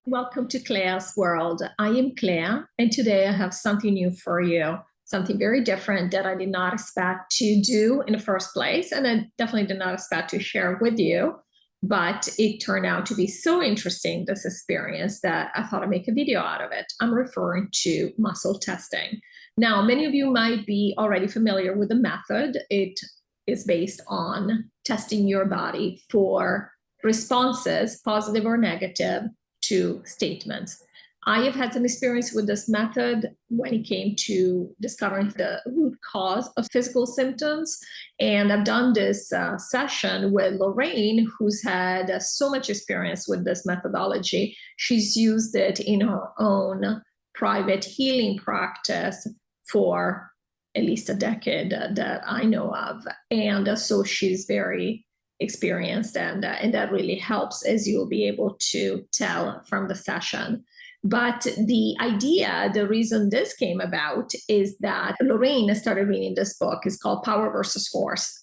Welcome to CLEA'S World. I am Clea, and today I have something new for you, something very different that I did not expect to do in the first place, and I definitely did not expect to share with you, but it turned out to be so interesting, this experience, that I thought I'd make a video out of it. I'm referring to muscle testing. Now, many of you might be already familiar with the method. It is based on testing your body for responses, positive or negative, to statements. I have had some experience with this method when it came to discovering the root cause of physical symptoms. And I've done this session with Lorrayne, who's had so much experience with this methodology. She's used it in her own private healing practice for at least a decade that I know of. And so she's very experienced, and that really helps, as you'll be able to tell from the session. But the idea, the reason this came about is that Lorrayne started reading this book. It's called Power versus Force.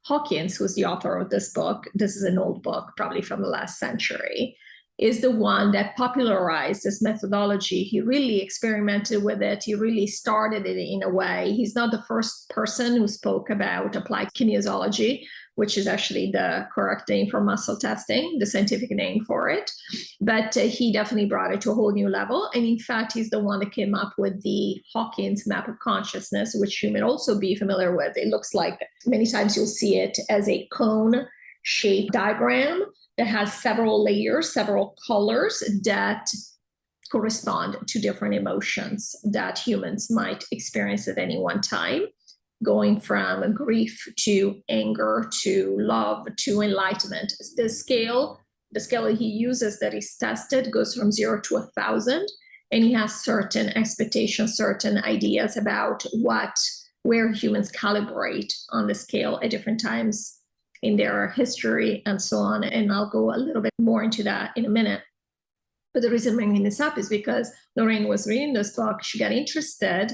Hawkins, who's the author of this book, this is an old book, probably from the last century, is the one that popularized this methodology. He really experimented with it. He really started it in a way. He's not the first person who spoke about applied kinesiology, which is actually the correct name for muscle testing, the scientific name for it. But he definitely brought it to a whole new level. And in fact, he's the one that came up with the Hawkins Map of Consciousness, which you may also be familiar with. It looks like, many times you'll see it as a cone-shaped diagram that has several layers, several colors that correspond to different emotions that humans might experience at any one time, going from grief to anger to love to enlightenment. The scale he uses that is tested goes from 0 to 1,000, and he has certain expectations, certain ideas about where humans calibrate on the scale at different times in their history and so on. And I'll go a little bit more into that in a minute. But the reason I'm bringing this up is because Lorrayne was reading this book. She got interested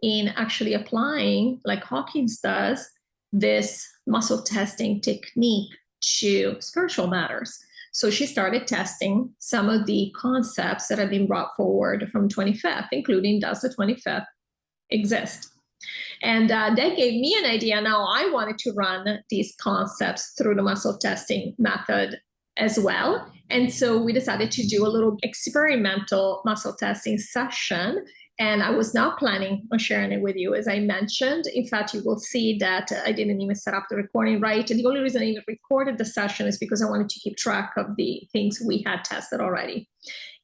in actually applying, like Hawkins does, this muscle testing technique to spiritual matters. So she started testing some of the concepts that have been brought forward from 25th, including, does the 25th exist? And that gave me an idea. Now I wanted to run these concepts through the muscle testing method as well. And so we decided to do a little experimental muscle testing session. And I was not planning on sharing it with you, as I mentioned. In fact, you will see that I didn't even set up the recording right. And the only reason I even recorded the session is because I wanted to keep track of the things we had tested already.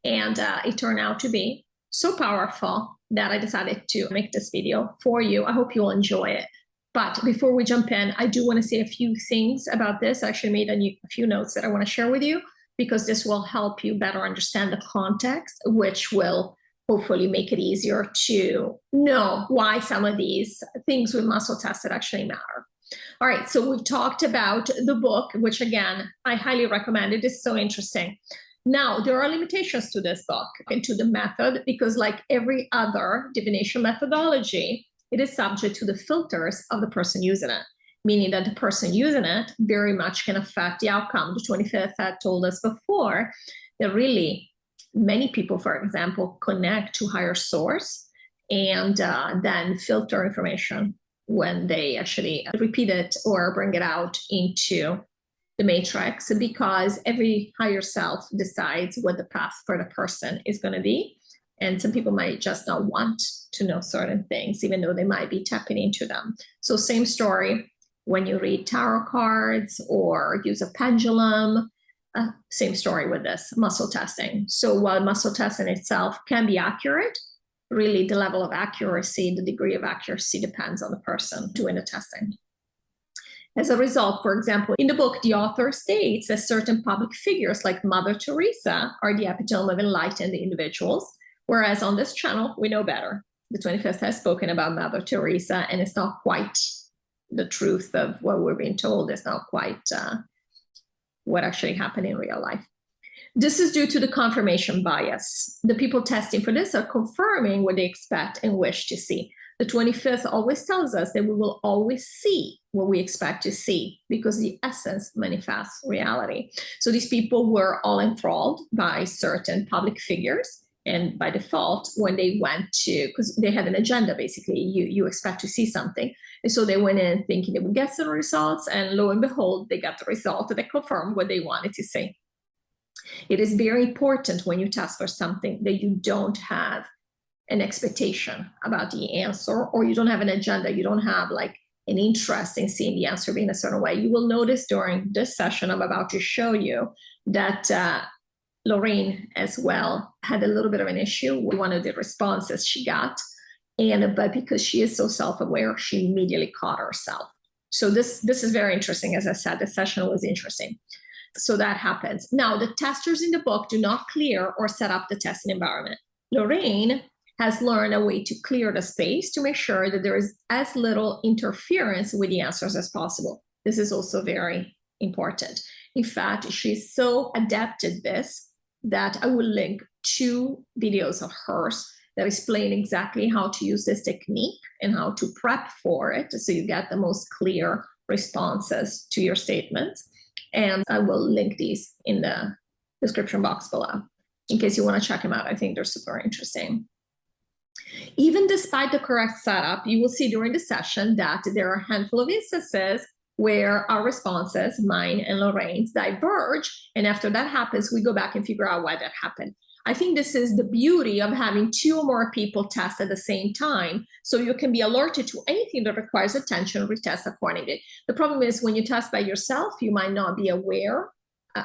And it turned out to be so powerful that I decided to make this video for you. I hope you'll enjoy it. But before we jump in, I do want to say a few things about this. I actually made a few notes that I want to share with you, because this will help you better understand the context, which will hopefully make it easier to know why some of these things with muscle tested actually matter. All right, so we've talked about the book, which again, I highly recommend. It is so interesting. Now, there are limitations to this book and to the method, because like every other divination methodology, it is subject to the filters of the person using it, meaning that the person using it very much can affect the outcome. The 25th had told us before that really many people, for example, connect to higher source and then filter information when they actually repeat it or bring it out into the matrix, because every higher self decides what the path for the person is going to be. And some people might just not want to know certain things, even though they might be tapping into them. So same story when you read tarot cards or use a pendulum, same story with this muscle testing. So while muscle testing itself can be accurate, really the level of accuracy, the degree of accuracy depends on the person doing the testing. As a result, for example, in the book, the author states that certain public figures like Mother Teresa are the epitome of enlightened individuals, whereas on this channel, we know better. The 25th has spoken about Mother Teresa, and it's not quite the truth of what we're being told. It's not quite what actually happened in real life. This is due to the confirmation bias. The people testing for this are confirming what they expect and wish to see. The 25th always tells us that we will always see what we expect to see because the essence manifests reality. So these people were all enthralled by certain public figures. And by default, when they went to, because they had an agenda, basically, you expect to see something. And so they went in thinking they would get some results, and lo and behold, they got the result that confirmed what they wanted to see. It is very important when you test for something that you don't have an expectation about the answer, or you don't have an agenda, you don't have like an interest in seeing the answer being a certain way. You will notice during this session I'm about to show you that Lorrayne as well had a little bit of an issue with one of the responses she got, but because she is so self-aware, she immediately caught herself. So this is very interesting. As I said, the session was interesting. So that happens. Now, the testers in the book do not clear or set up the testing environment. Lorrayne has learned a way to clear the space to make sure that there is as little interference with the answers as possible. This is also very important. In fact, she's so adept at this that I will link 2 videos of hers that explain exactly how to use this technique and how to prep for it so you get the most clear responses to your statements. And I will link these in the description box below in case you want to check them out. I think they're super interesting. Even despite the correct setup, you will see during the session that there are a handful of instances where our responses, mine and Lorrayne's, diverge. And after that happens, we go back and figure out why that happened. I think this is the beauty of having 2 or more people test at the same time. So you can be alerted to anything that requires attention, retest accordingly. The problem is when you test by yourself, you might not be aware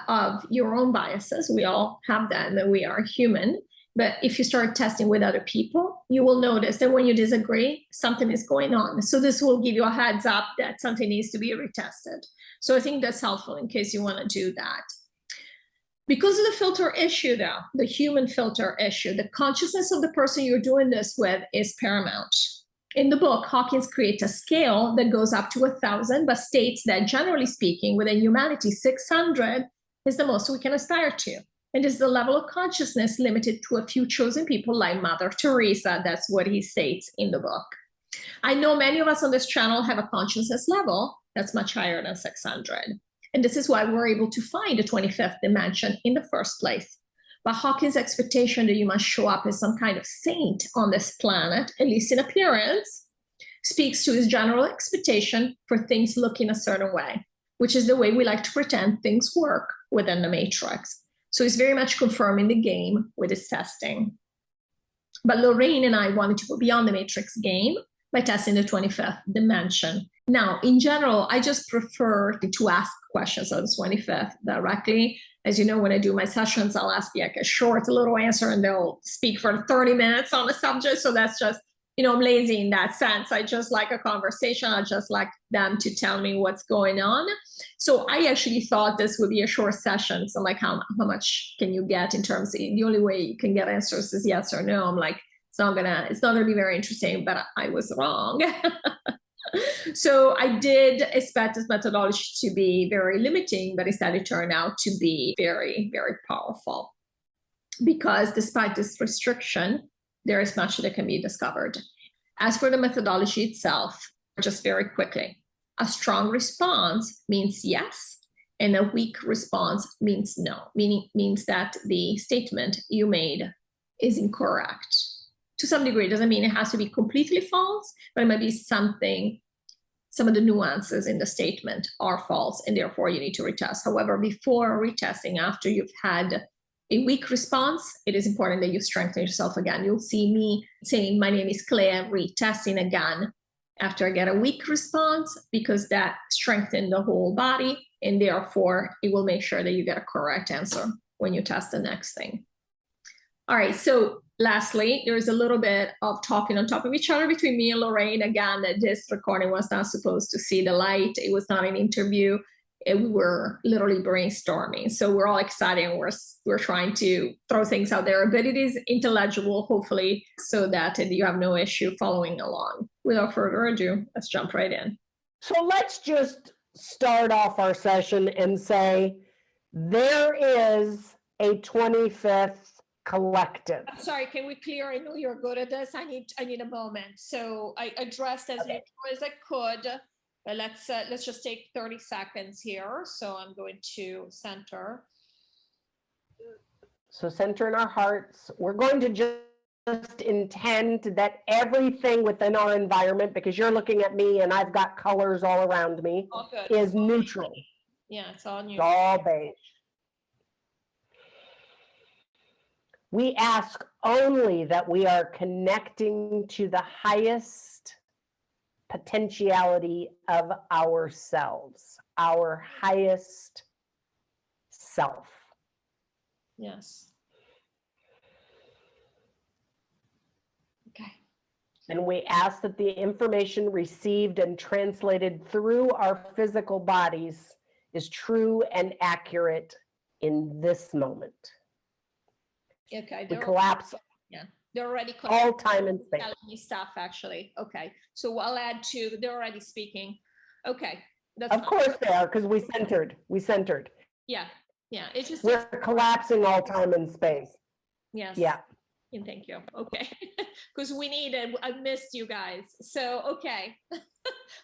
of your own biases. We all have them, and we are human. But if you start testing with other people, you will notice that when you disagree, something is going on. So this will give you a heads up that something needs to be retested. So I think that's helpful in case you want to do that. Because of the filter issue, though, the human filter issue, the consciousness of the person you're doing this with is paramount. In the book, Hawkins creates a scale that goes up to 1,000, but states that generally speaking, within humanity, 600 is the most we can aspire to. And is the level of consciousness limited to a few chosen people like Mother Teresa? That's what he states in the book. I know many of us on this channel have a consciousness level that's much higher than 600. And this is why we're able to find the 25th dimension in the first place. But Hawkins' expectation that you must show up as some kind of saint on this planet, at least in appearance, speaks to his general expectation for things looking a certain way, which is the way we like to pretend things work within the matrix. So he's very much confirming the game with his testing. But Lorrayne and I wanted to go beyond the matrix game by testing the 25th dimension. Now, in general, I just prefer to ask questions on the 25th directly. As you know, when I do my sessions, I'll ask like a short little answer and they'll speak for 30 minutes on the subject. So that's just, I'm lazy in that sense. I just like a conversation. I just like them to tell me what's going on. So I actually thought this would be a short session. So I'm like, how much can you get in terms of the only way you can get answers is yes or no. I'm like, it's not gonna be very interesting, but I was wrong. So I did expect this methodology to be very limiting, but instead it turned out to be very, very powerful. Because despite this restriction, there is much that can be discovered. As for the methodology itself, just very quickly, a strong response means yes, and a weak response means no, means that the statement you made is incorrect. To some degree, it doesn't mean it has to be completely false, but it might be something, some of the nuances in the statement are false, and therefore you need to retest. However, before retesting, after you've had a weak response, it is important that you strengthen yourself again. You'll see me saying, my name is Clea, retesting again after I get a weak response, because that strengthens the whole body, and therefore it will make sure that you get a correct answer when you test the next thing. All right, so lastly, there's a little bit of talking on top of each other between me and Lorrayne. Again, this recording was not supposed to see the light. It was not an interview. We were literally brainstorming. So we're all excited and we're trying to throw things out there, but it is intelligible, hopefully, so that you have no issue following along. Without further ado, let's jump right in. So let's just start off our session and say there is a 25th collective. I'm sorry, can we clear? I know you're good at this. I need a moment. So I addressed as neutral as I could. But let's just take 30 seconds here. So I'm going to center. So center in our hearts. We're going to just intend that everything within our environment, because you're looking at me and I've got colors all around me, is neutral. Yeah, it's all It's neutral. all beige. We ask only that we are connecting to the highest potentiality of ourselves, our highest self. Yes. Okay. And we ask that the information received and translated through our physical bodies is true and accurate in this moment. Okay. We collapse. Yeah, they're already all time and space. telling me stuff actually. Okay, so I'll add to. They're already speaking. Okay, that's of course they are, because we centered. Yeah, yeah. It's just we're collapsing all time and space. Yes. Yeah. And thank you. Okay, because we needed. I missed you guys. So okay.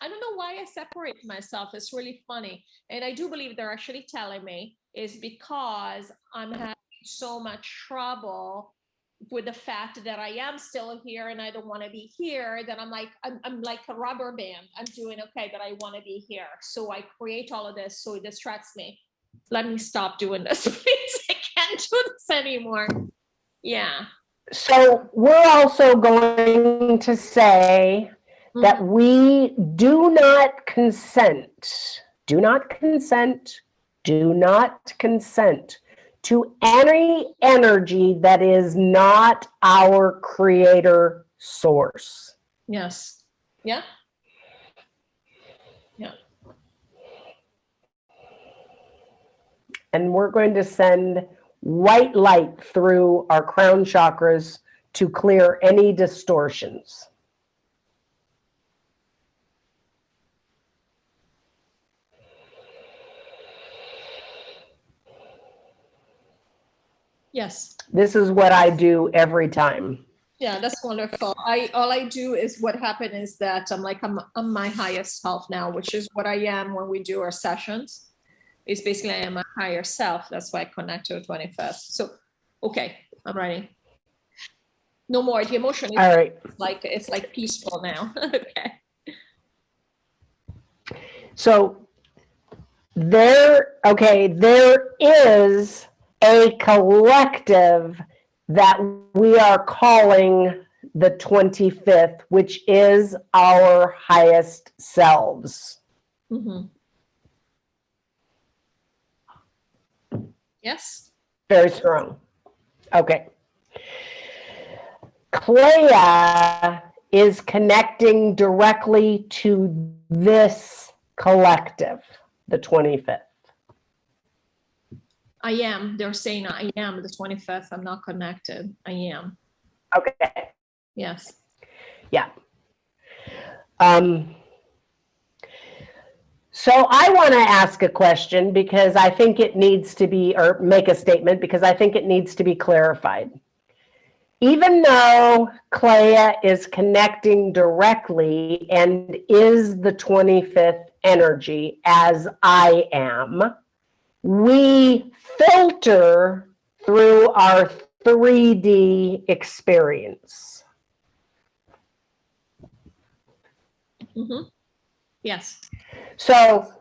I don't know why I separate myself. It's really funny, and I do believe they're actually telling me is because I'm having so much trouble with the fact that I am still here and I don't want to be here. Then I'm like like a rubber band. I'm doing okay, but I want to be here. So I create all of this so it distracts me. Let me stop doing this, please. I can't do this anymore. Yeah. So we're also going to say that we do not consent to any energy that is not our creator source. Yes. Yeah. Yeah. And we're going to send white light through our crown chakras to clear any distortions. Yes. This is what I do every time. Yeah, that's wonderful. All I do is what happened is that I'm my highest self now, which is what I am when we do our sessions. It's basically I am my higher self. That's why I connect to the 25th. So okay, I'm ready. No more. The emotion is all right. It's like peaceful now. Okay. So there is a collective that we are calling the 25th, which is our highest selves. Mm-hmm. Yes. Very strong. Okay. Clea is connecting directly to this collective, the 25th. I am. They're saying I am the 25th. I'm not connected. I am. Okay. Yes. Yeah. So I want to ask a question because I think it needs to be, or make a statement because I think it needs to be clarified. Even though Clea is connecting directly and is the 25th energy as I am, we filter through our 3D experience. Mm-hmm. Yes. So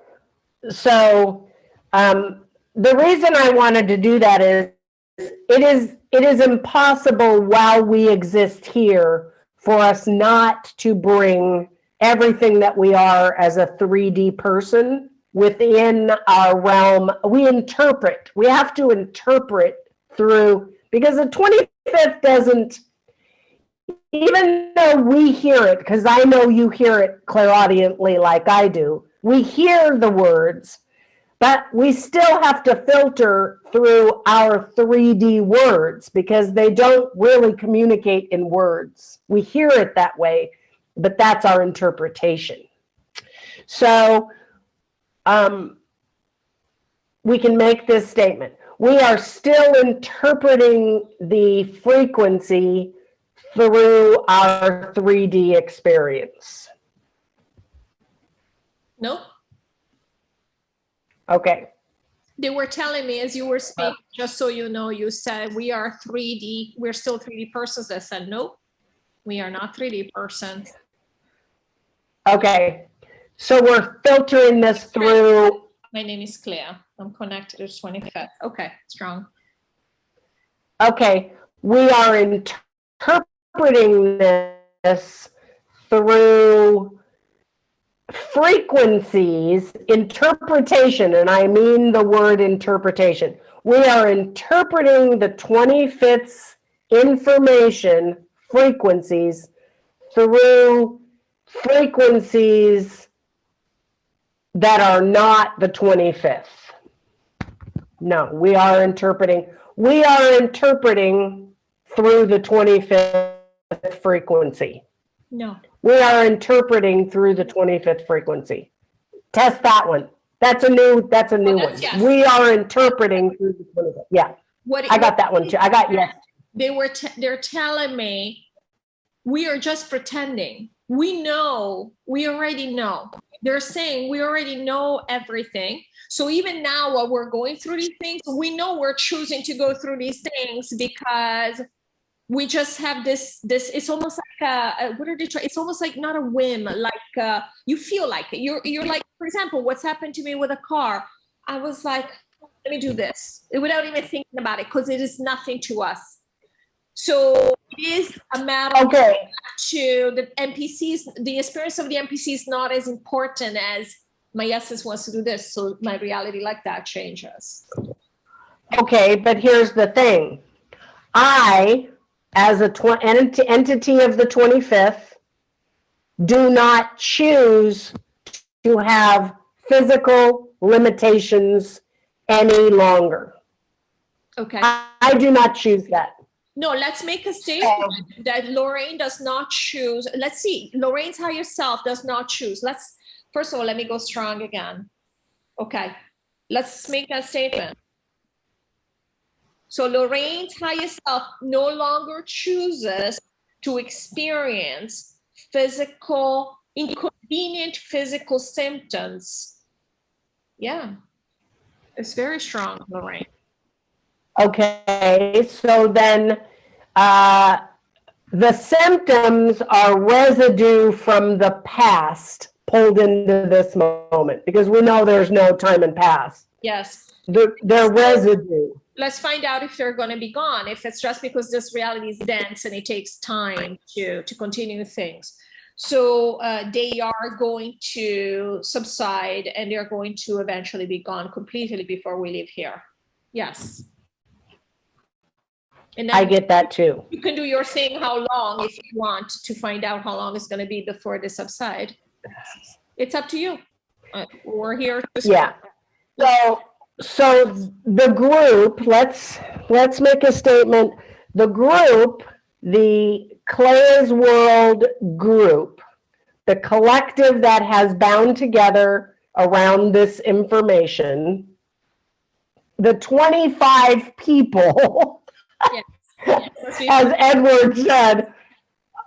the reason I wanted to do that is it is impossible while we exist here for us not to bring everything that we are as a 3D person within our realm. We have to interpret through, because the 25th doesn't, even though we hear it, because I know you hear it clairaudiently like I do, we hear the words, but we still have to filter through our 3D words because they don't really communicate in words. We hear it that way, but that's our interpretation. So we can make this statement. we are still interpreting the frequency through our 3D experience. No. Okay. They were telling me as you were speaking, just so you know, you said we are 3D, we're still 3D persons. I said, no, we are not 3D persons. Okay. So we're filtering this through. My name is Clea. I'm connected to 25th. Okay, strong. Okay. We are interpreting this through frequencies, interpretation, and I mean the word interpretation. We are interpreting the 25th information frequencies through frequencies that are not the 25th. No, we are interpreting through the 25th frequency. No. We are interpreting through the 25th frequency. Test that one. That's a new one. Yes. We are interpreting through the 25th. Yeah. I got that one too. I got yes. They're telling me we are just pretending. We already know. They're saying we already know everything. So even now while we're going through these things, we know we're choosing to go through these things because we just have this, it's almost like it's almost like not a whim, like you feel like it. You're like, for example, what's happened to me with a car. I was like, let me do this without even thinking about it because it is nothing to us. So it is a matter of to the NPCs, the experience of the NPC is not as important as my essence wants to do this. So my reality like that changes. Okay, but here's the thing. I, as a entity of the 25th, do not choose to have physical limitations any longer. Okay. I do not choose that. No, let's make a statement that Lorrayne does not choose. Let's see, Lorrayne's higher self does not choose. First of all, let me go strong again. Okay, let's make that statement. So Lorrayne's higher self no longer chooses to experience inconvenient physical symptoms. Yeah, it's very strong, Lorrayne. Okay, so then the symptoms are residue from the past pulled into this moment because we know there's no time and past. Yes. They're residue. Let's find out if they're going to be gone, if it's just because this reality is dense and it takes time to continue things. So they are going to subside and they're going to eventually be gone completely before we leave here. Yes. And then I get that too. You can do your thing how long if you want to find out how long it's going to be before they subside. It's up to you. We're here. Yeah. So the group, let's make a statement. The group, the CLEA'S WORLD group, the collective that has bound together around this information, the 25 people, yes. As Edward said,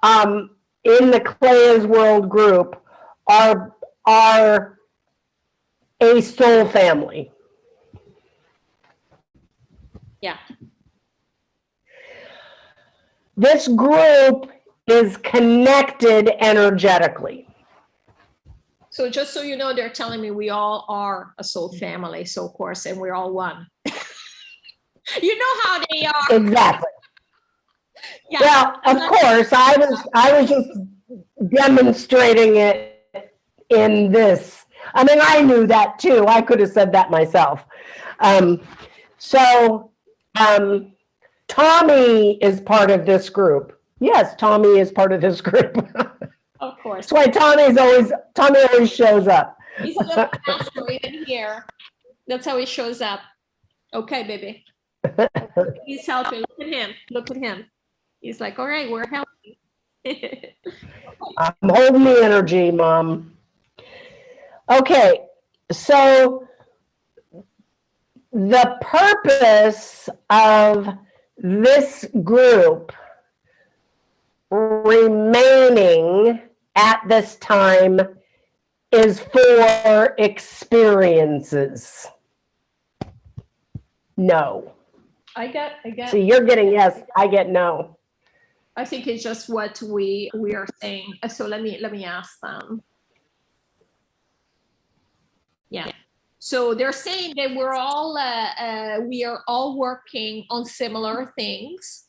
in the CLEA'S WORLD group are a soul family. Yeah. This group is connected energetically. So just so you know, they're telling me we all are a soul family, so of course, and we're all one. You know how they are. Exactly. Yeah. Well, of course, I was just demonstrating it in this. I mean, I knew that too. I could have said that myself. Tommy is part of this group. Yes, Tommy is part of this group. Of course. That's why Tommy always shows up. He's a little master even here. That's how he shows up. Okay, baby. He's helping. Look at him. Look at him. He's like, all right, we're helping. I'm holding the energy, Mom. Okay, so the purpose of this group remaining at this time is for experiences. No. I get. See, you're getting yes, I get no. I think it's just what we are saying. So let me ask them. Yeah. So they're saying that we are all working on similar things,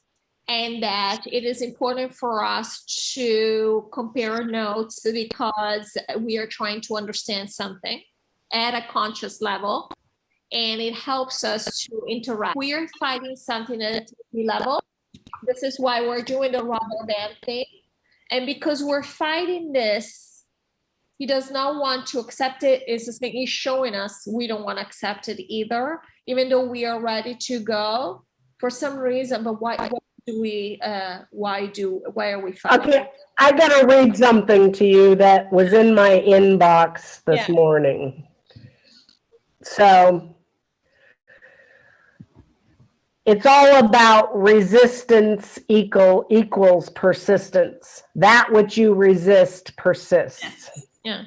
and that it is important for us to compare notes because we are trying to understand something at a conscious level, and it helps us to interact. We are fighting something at a deep level. This is why we're doing the rubber band thing. And because we're fighting this, he does not want to accept it. It's just he's showing us we don't want to accept it either, even though we are ready to go for some reason. But why are we fighting? Okay, I gotta read something to you that was in my inbox this morning. So it's all about resistance equals persistence. That which you resist persists. Yeah.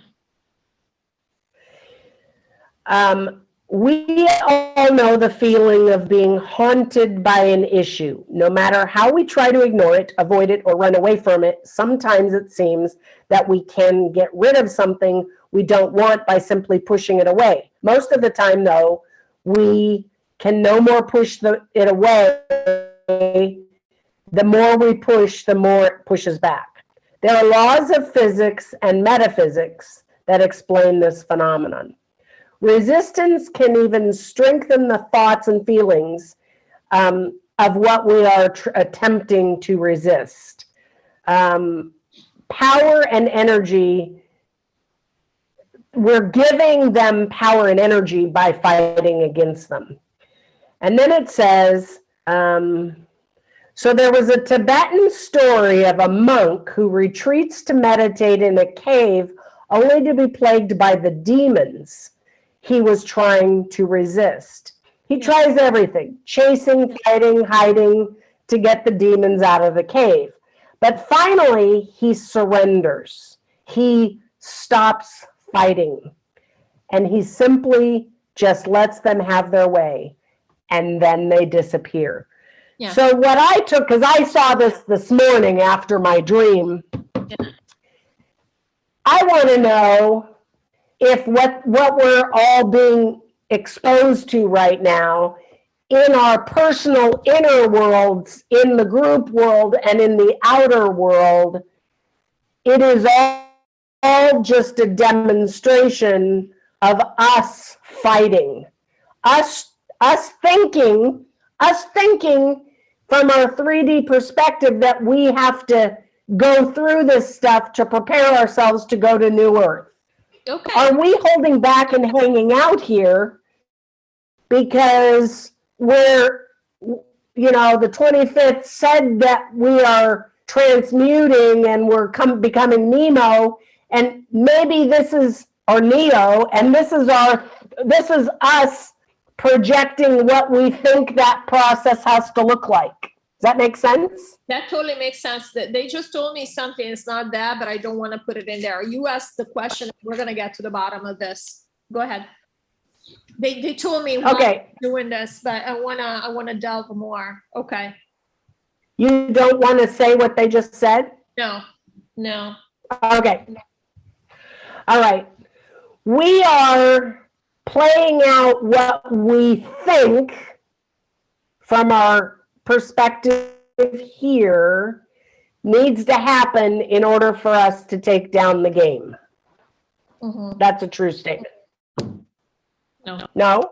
We all know the feeling of being haunted by an issue. No matter how we try to ignore it, avoid it, or run away from it, sometimes it seems that we can get rid of something we don't want by simply pushing it away. Most of the time, though, we can no more push it away. The more we push, the more it pushes back. There are laws of physics and metaphysics that explain this phenomenon. Resistance can even strengthen the thoughts and feelings of what we are attempting to resist. Power and energy, we're giving them power and energy by fighting against them. And then it says, so there was a Tibetan story of a monk who retreats to meditate in a cave only to be plagued by the demons he was trying to resist. He tries everything, chasing, fighting, hiding to get the demons out of the cave. But finally, he surrenders. He stops fighting. And he simply just lets them have their way. And then they disappear. Yeah. So what I took, because I saw this morning after my dream, I want to know if what we're all being exposed to right now in our personal inner worlds, in the group world, and in the outer world, it is all just a demonstration of us fighting, us thinking from our 3D perspective that we have to go through this stuff to prepare ourselves to go to New Earth. Okay. Are we holding back and hanging out here because we're, the 25th said that we are transmuting and we're becoming Nemo, and maybe this is, or Neo, and this is us projecting what we think that process has to look like. Does that make sense? That totally makes sense. They just told me something. It's not that, but I don't want to put it in there. You asked the question. We're going to get to the bottom of this. Go ahead. They told me why I'm doing this, but I wanna delve more. Okay. You don't want to say what they just said? No. Okay. All right. We are playing out what we think from our perspective here needs to happen in order for us to take down the game. Mm-hmm. That's a true statement. No?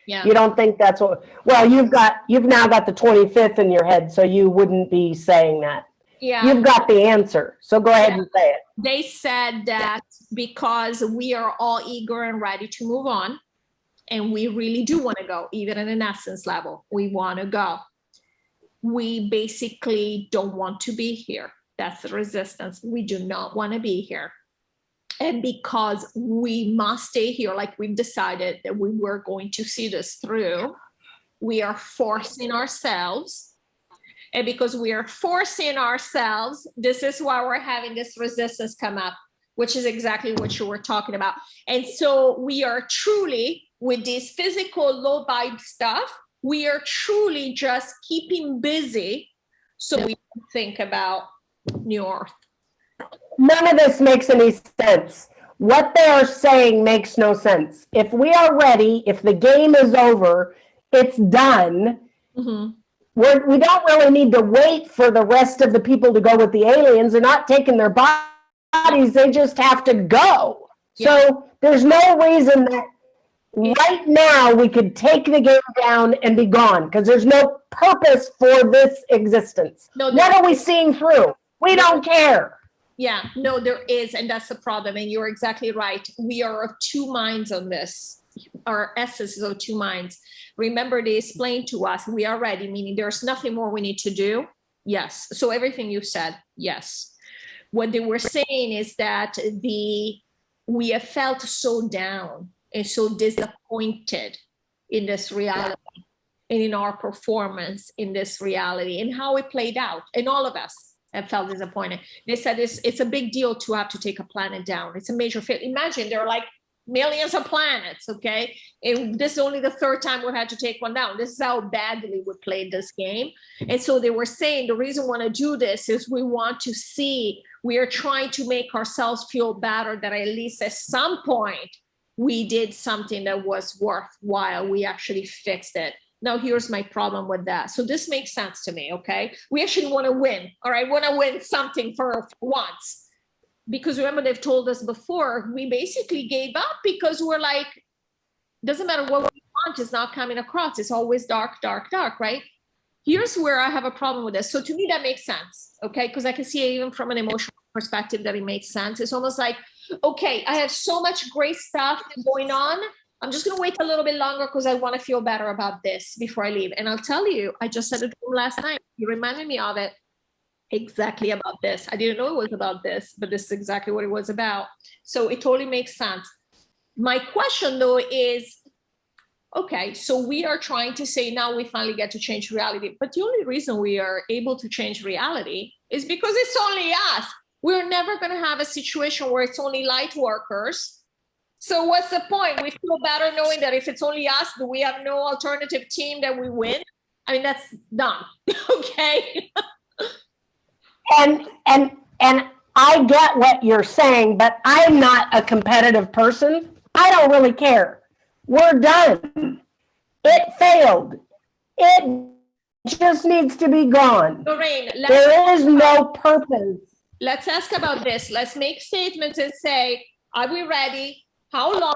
Yeah. You don't think that's what? Well, you've now got the 25th in your head, so you wouldn't be saying that. Yeah. You've got the answer, so go ahead and say it. They said that because we are all eager and ready to move on, and we really do want to go, even at an essence level, we want to go. We basically don't want to be here. That's the resistance. We do not want to be here. And because we must stay here, like we've decided that we were going to see this through, we are forcing ourselves. And because we are forcing ourselves, this is why we're having this resistance come up, which is exactly what you were talking about. And so we are truly, with this physical low vibe stuff, we are truly just keeping busy so we can think about New Earth. None of this makes any sense. What they are saying makes no sense. If we are ready, if the game is over, it's done. Mm-hmm. We don't really need to wait for the rest of the people to go with the aliens. They're not taking their bodies. They just have to go. Yeah. So there's no reason that right now we could take the game down and be gone, because there's no purpose for this existence. No, what are we seeing through? We don't care. Yeah, no, there is, and that's the problem. And you're exactly right. We are of two minds on this. Our essence is of two minds. Remember, they explained to us, we are ready, meaning there's nothing more we need to do. Yes. So everything you said, yes. What they were saying is that we have felt so down and so disappointed in this reality and in our performance in this reality and how it played out. And all of us have felt disappointed. They said it's a big deal to have to take a planet down. It's a major failure. Imagine there are like millions of planets, okay? And this is only the third time we've had to take one down. This is how badly we played this game. And so they were saying the reason we want to do this is we want to see, we are trying to make ourselves feel better that at least at some point we did something that was worthwhile. We actually fixed it. Now, here's my problem with that. So this makes sense to me, okay? We actually want to win, all right? We want to win something for once. Because remember, they've told us before, we basically gave up because we're like, doesn't matter what we want, it's not coming across. It's always dark, dark, dark, right? Here's where I have a problem with this. So to me, that makes sense, okay? Because I can see even from an emotional perspective that it makes sense. It's almost like, okay, I have so much great stuff going on. I'm just going to wait a little bit longer because I want to feel better about this before I leave. And I'll tell you, I just said it last night. You reminded me of it. Exactly about this. I didn't know it was about this, but this is exactly what it was about. So it totally makes sense. My question though is, okay, so we are trying to say now we finally get to change reality, but the only reason we are able to change reality is because it's only us. We're never going to have a situation where it's only light workers. So what's the point? We feel better knowing that if it's only us, do we have no alternative team that we win? I mean, that's dumb. Okay. And I get what you're saying, but I'm not a competitive person. I don't really care. We're done. It failed. It just needs to be gone. Lorrayne, there is no purpose. Let's ask about this. Let's make statements and say, are we ready? How long?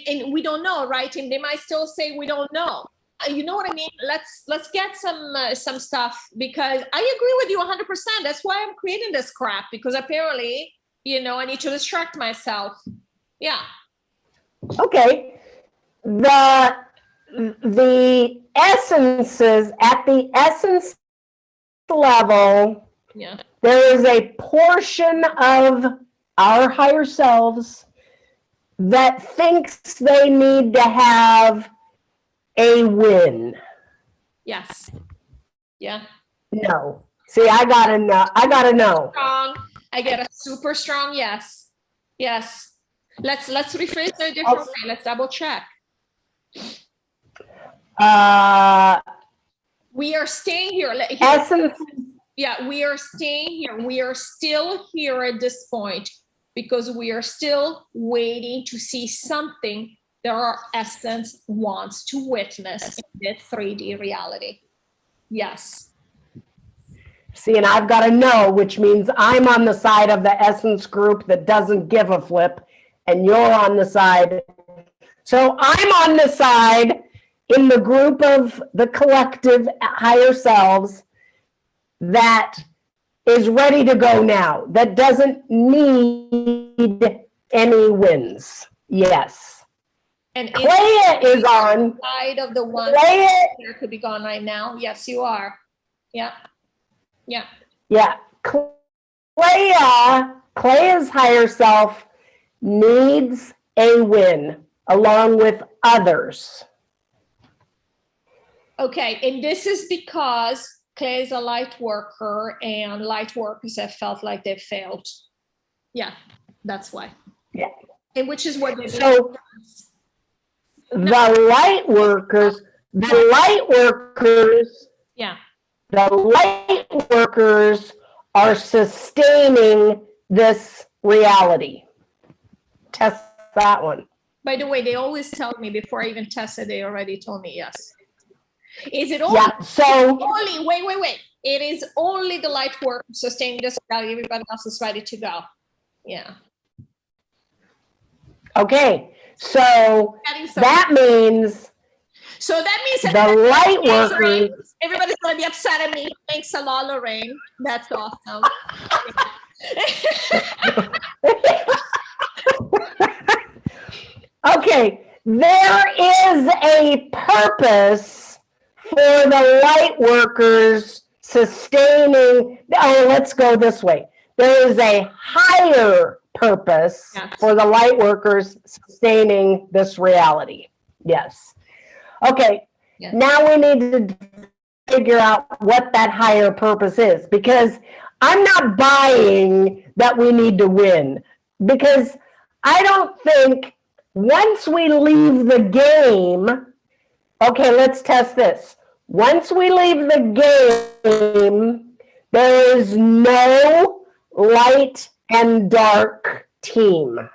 And we don't know, right? And they might still say we don't know. You know what I mean? Let's get some stuff, because I agree with you 100%. That's why I'm creating this crap, because apparently, I need to distract myself. Yeah. Okay. The essences at the essence level, yeah, there is a portion of our higher selves that thinks they need to have a win. Yes. Yeah. No. See, I gotta know. Strong. I get a super strong yes. Yes. Let's rephrase it a different way. Let's double check. We are staying here. Essence. Yeah, we are staying here. We are still here at this point because we are still waiting to see something that our essence wants to witness in this 3D reality. Yes. See, and I've got to know, which means I'm on the side of the essence group that doesn't give a flip, and you're on the side. So I'm on the side in the group of the collective higher selves that is ready to go now, that doesn't need any wins. Yes. And Clea is on side of the one Clea could be gone right now. Yes, you are. Yeah. Yeah. Yeah. Clea's higher self needs a win along with others. Okay, and this is because Claire is a light worker and light workers have felt like they failed. Yeah, that's why. Yeah. And which is what they do. So the light workers, yeah, the light workers are sustaining this reality. Test that one. by the way, they always tell me before I even test it, they already told me yes. Is it only, Yeah, so only wait. It is only the light work sustaining this reality, everybody else is ready to go. Yeah. okay, so that means the light workers. Everybody's gonna be upset at me. Thanks a lot, Lorraine. That's awesome. Okay, there is a purpose for the light workers sustaining. Oh, let's go this way. There is a higher purpose for the light workers sustaining this reality. Yes. Okay, now we need to figure out what that higher purpose is, because I'm not buying that we need to win, because I don't think once we leave the game, okay, let's test this. Once we leave the game, there is no light and dark team.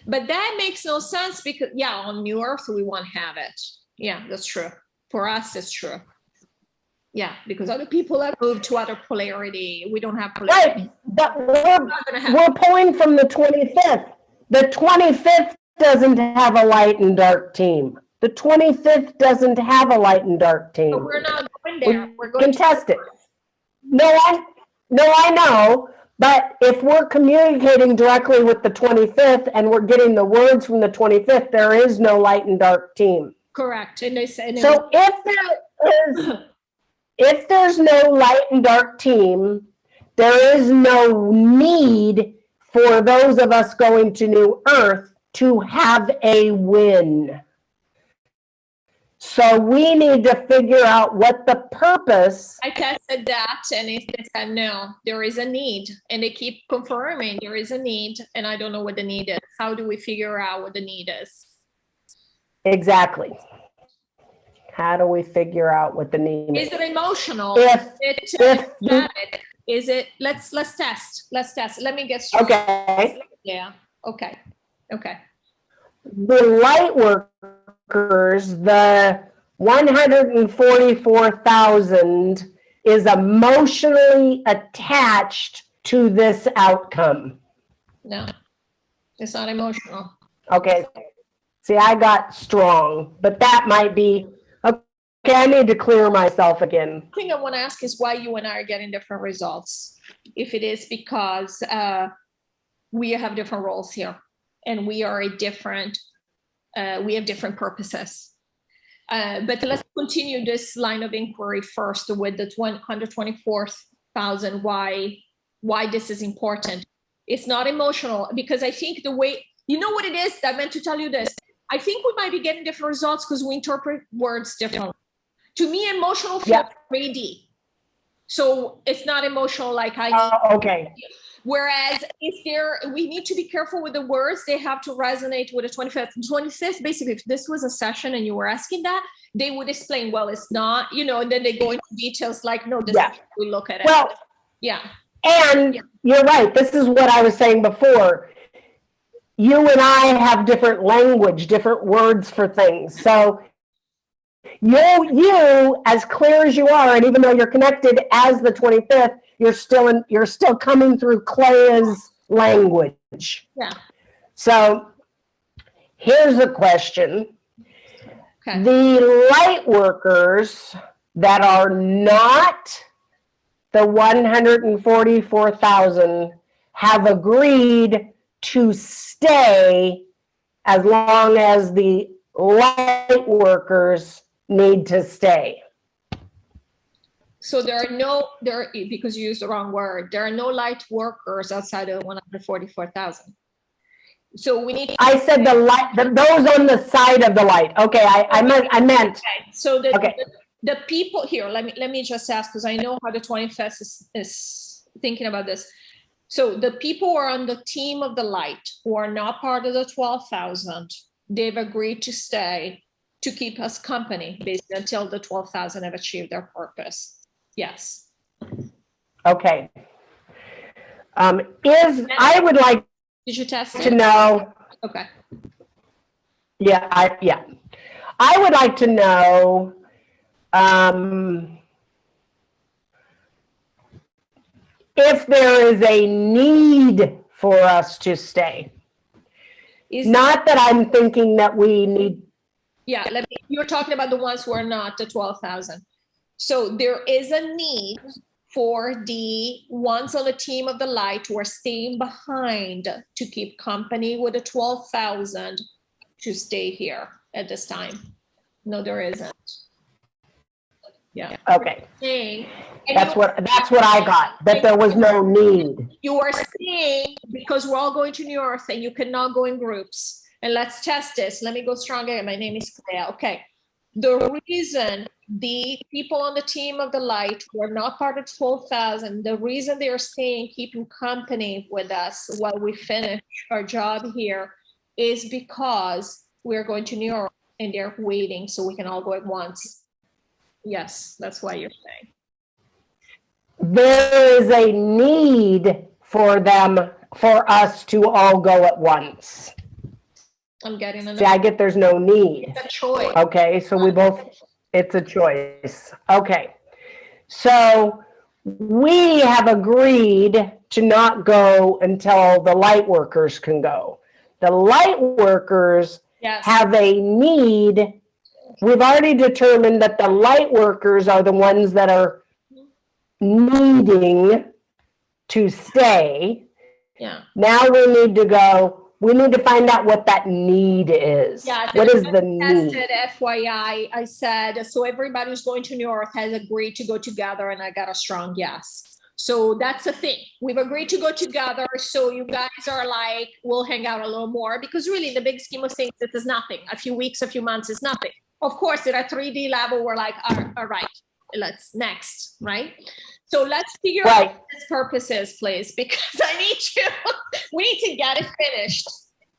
But that makes no sense because, on New Earth, we won't have it. Yeah, that's true. For us, it's true. Yeah, because other people have moved to other polarity. We don't have polarity. Right, but we're pulling from the 25th. The 25th doesn't have a light and dark team. The 25th doesn't have a light and dark team. But we're not going there. We're going to test it. No, I know. But if we're communicating directly with the 25th and we're getting the words from the 25th, there is no light and dark team. Correct. And they say, so if there's no light and dark team, there is no need for those of us going to New Earth to have a win. So we need to figure out what the purpose. I tested that and it said, no, there is a need. And they keep confirming there is a need. And I don't know what the need is. How do we figure out what the need is? Exactly. How do we figure out what the need is? Is it emotional? Is it, let's test. Let's test. Let me get started. Okay. Yeah. Okay. The light workers, the 144,000 is emotionally attached to this outcome. No, it's not emotional. Okay. See, I got strong, but that might be, okay, I need to clear myself again. The thing I want to ask is why you and I are getting different results. If it is because we have different roles here and we are we have different purposes. But let's continue this line of inquiry first with the 124,000, why this is important. It's not emotional, because I think the way, you know what it is? I meant to tell you this. I think we might be getting different results because we interpret words differently. To me, emotional feels 3D. So it's not emotional like okay. Whereas we need to be careful with the words. They have to resonate with the 25th. 25th, basically, if this was a session and you were asking that, they would explain, well, it's not, and then they go into details like, no, this is how we look at it. Well, and you're right. This is what I was saying before. You and I have different language, different words for things. So you, as clear as you are, and even though you're connected as the 25th, you're still coming through Claire's language. Yeah. So here's a question. Okay. The light workers that are not the 144,000 have agreed to stay as long as the light workers need to stay. So because you used the wrong word, there are no light workers outside of 144,000. So we need. I said the light, those on the side of the light. Okay, I meant. Okay. So the people here. Let me just ask, because I know how the 25th is thinking about this. So the people who are on the team of the light, who are not part of the 12,000, they've agreed to stay to keep us company, basically, until the 12,000 have achieved their purpose. Yes. Okay. I would like. Did you test to know? Okay. Yeah, I would like to know. If there is a need for us to stay. Not that I'm thinking that we need. Yeah, you're talking about the ones who are not the 12,000. So there is a need for the ones on the team of the light who are staying behind to keep company with the 12,000 to stay here at this time. No, there isn't. Yeah. Okay. That's what I got, that there was no need. You are staying because we're all going to New Earth and you cannot go in groups. And let's test this. Let me go stronger. My name is Clea. Okay. The reason the people on the team of the light who are not part of 12,000, the reason they are staying, keeping company with us while we finish our job here, is because we're going to New York and they're waiting so we can all go at once. Yes, that's why you're saying. There is a need for us to all go at once. I'm getting another. See, I get there's no need. It's a choice. Okay, so it's a choice. Okay, so we have agreed to not go until the light workers can go. The light workers have a need. We've already determined that the light workers are the ones that are needing to stay. Yeah. Now we need to find out what that need is. Yeah, what is the need? FYI, I said, so everybody who's going to New York has agreed to go together, and I got a strong yes. So that's the thing. We've agreed to go together. So you guys are like, we'll hang out a little more, because really in the big scheme of things, this is nothing. A few weeks, a few months is nothing. Of course, at a 3D level, we're like, all right, let's next, right? So let's figure out what this purpose is, please, because we need to get it finished.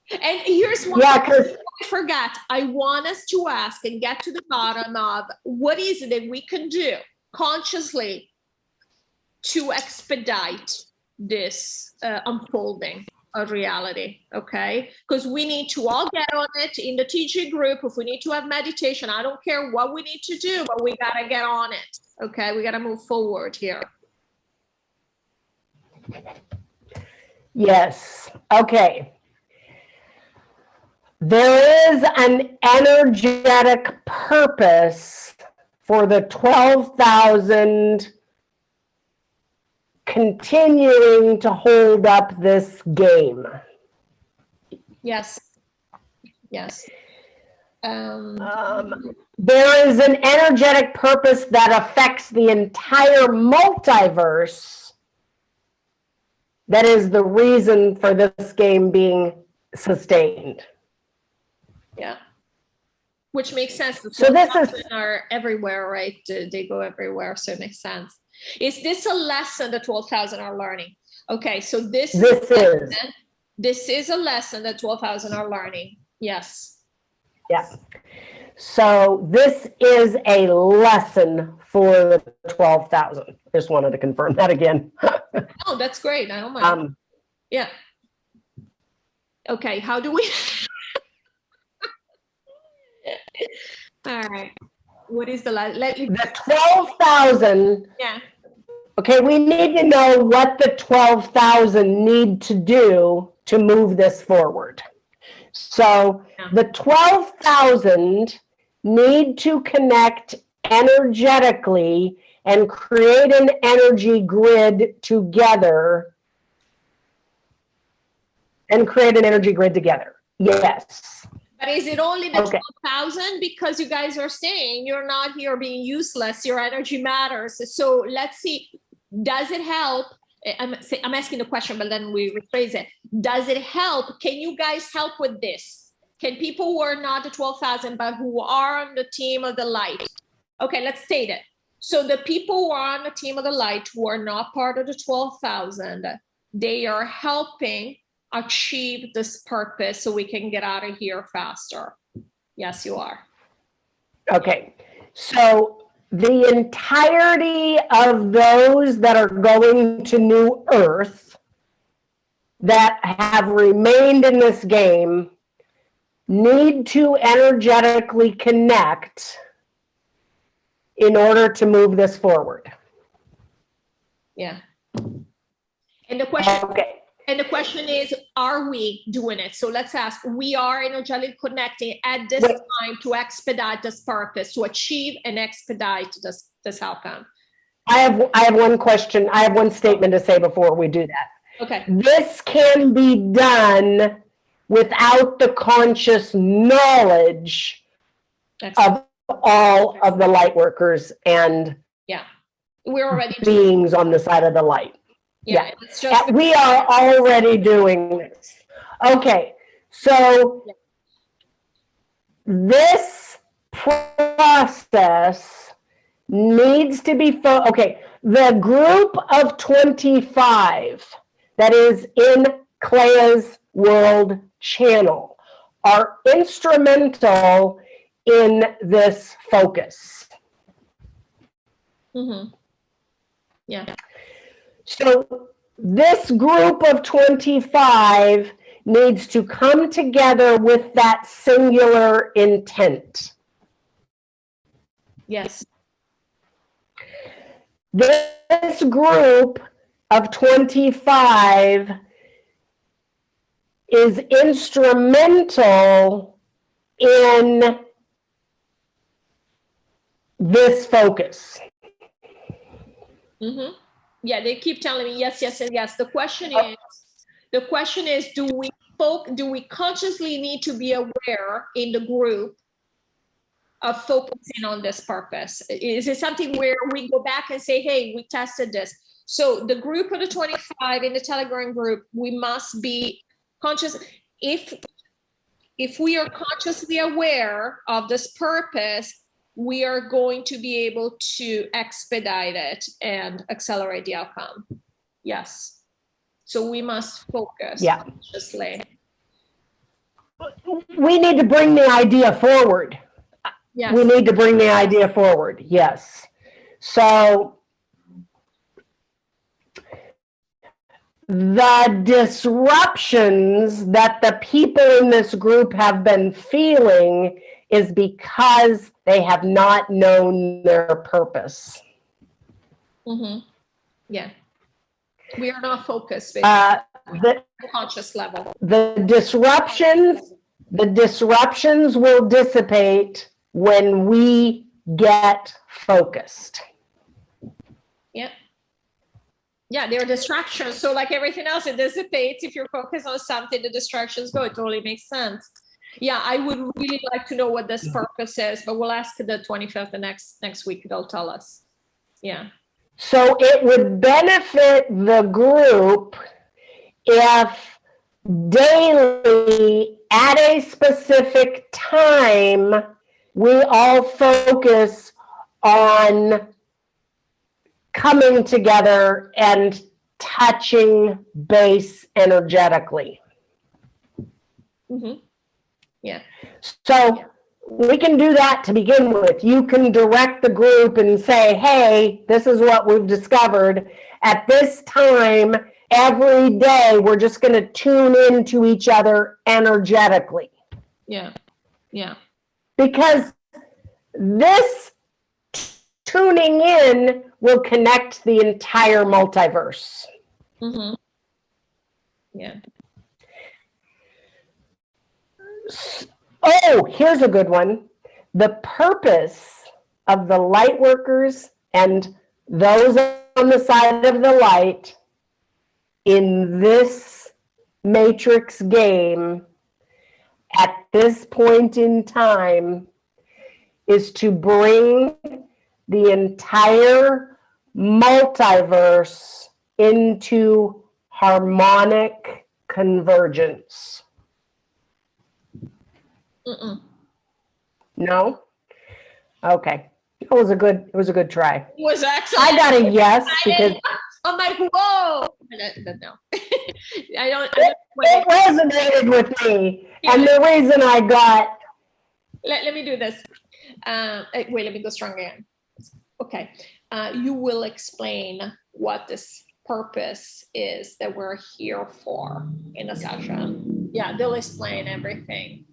And here's one thing I forgot. I want us to ask and get to the bottom of what is it that we can do consciously to expedite this unfolding of reality, okay? Because we need to all get on it in the TG group. If we need to have meditation, I don't care what we need to do, but we gotta get on it, okay? We gotta move forward here. Yes, okay. There is an energetic purpose for the 12,000 continuing to hold up this game. Yes. Yes. There is an energetic purpose that affects the entire multiverse. That is the reason for this game being sustained. Yeah. Which makes sense. So this is are everywhere, right? They go everywhere, so it makes sense. Is this a lesson the 12,000 are learning? Okay, so this is a lesson that 12,000 are learning. Yes. Yeah. So this is a lesson for the 12,000. Just wanted to confirm that again. Oh, that's great. I don't mind. Yeah. Okay, how do we? All right. What is the last? The 12,000. Yeah. Okay, we need to know what the 12,000 need to do to move this forward. So the 12,000 need to connect energetically and create an energy grid together. Yes. But is it only the Okay. 12,000? Because you guys are saying you're not here being useless, your energy matters. So let's see, does it help? I'm asking the question, but then we rephrase it. Does it help? Can you guys help with this? Can people who are not the 12,000, but who are on the team of the light? Okay, let's state it. So the people who are on the team of the light, who are not part of the 12,000, they are helping achieve this purpose so we can get out of here faster. Yes, you are. Okay. So the entirety of those that are going to New Earth that have remained in this game need to energetically connect in order to move this forward. Yeah. And the question, okay. And the question is, are we doing it? So let's ask, we are energetically connecting at this time to expedite this purpose, to achieve and expedite this outcome. I have one question. I have one statement to say before we do that. Okay. This can be done without the conscious knowledge of all of the light workers and we're already beings on the side of the light. Yeah, it's just we are already doing this. Okay, so this process needs to be okay. The group of 25 that is in CLEA'S World channel are instrumental in this focus. Yeah. So this group of 25 needs to come together with that singular intent. Yes. This group of 25 is instrumental in this focus. Yeah, they keep telling me yes, yes, and yes. The question is, do we consciously need to be aware in the group of focusing on this purpose? Is it something where we go back and say, hey, we tested this? So the group of the 25 in the Telegram group, we must be conscious. If we are consciously aware of this purpose, we are going to be able to expedite it and accelerate the outcome. Yes. So we must focus consciously. We need to bring the idea forward. Yes. We need to bring the idea forward. Yes. So the disruptions that the people in this group have been feeling is because they have not known their purpose. Yeah. We are not focused at the conscious level. The disruptions will dissipate when we get focused. Yeah, there are distractions. So like everything else, it dissipates. If you're focused on something, the distractions go. It totally makes sense. Yeah, I would really like to know what this purpose is, but we'll ask the 25th the next week. They'll tell us. Yeah. So it would benefit the group if daily at a specific time, we all focus on coming together and touching base energetically. Yeah. So we can do that to begin with. You can direct the group and say, hey, this is what we've discovered. At this time, every day, we're just going to tune into each other energetically. Yeah. Yeah. Because this tuning in will connect the entire multiverse. Yeah. Oh, here's a good one. The purpose of the light workers and those on the side of the light in this matrix game at this point in time is to bring the entire multiverse into harmonic convergence. No? Okay. It was a good try. It was excellent. I got a yes because I'm like, whoa. No. I don't it resonated with me. Yeah. And the reason I got let me do this. Wait, let me go strong again. Okay. You will explain what this purpose is that we're here for in a session. Yeah, they'll explain everything.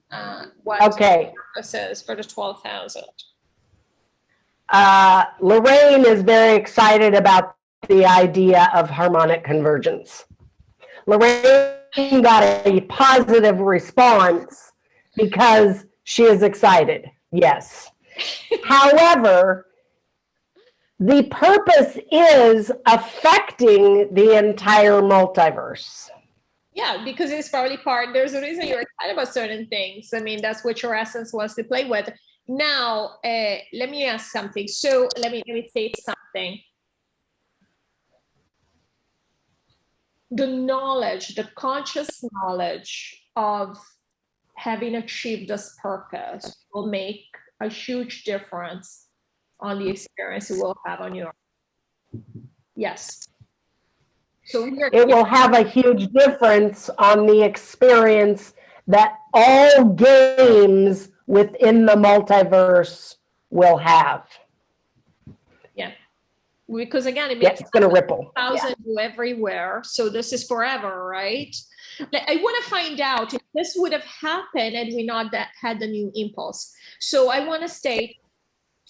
What the purpose is for the 12,000. Lorrayne is very excited about the idea of harmonic convergence. Lorrayne got a positive response because she is excited. Yes. However, the purpose is affecting the entire multiverse. Yeah, because it's probably there's a reason you're excited about certain things. I mean, that's what your essence wants to play with. Now, let me ask something. So let me state something. The knowledge, the conscious knowledge of having achieved this purpose will make a huge difference on the experience it will have on your. Yes. So it will have a huge difference on the experience that all games within the multiverse will have. Yeah. Because again, it makes it's going to ripple. Everywhere. So this is forever, right? I want to find out if this would have happened had we not had the new impulse. So I want to state,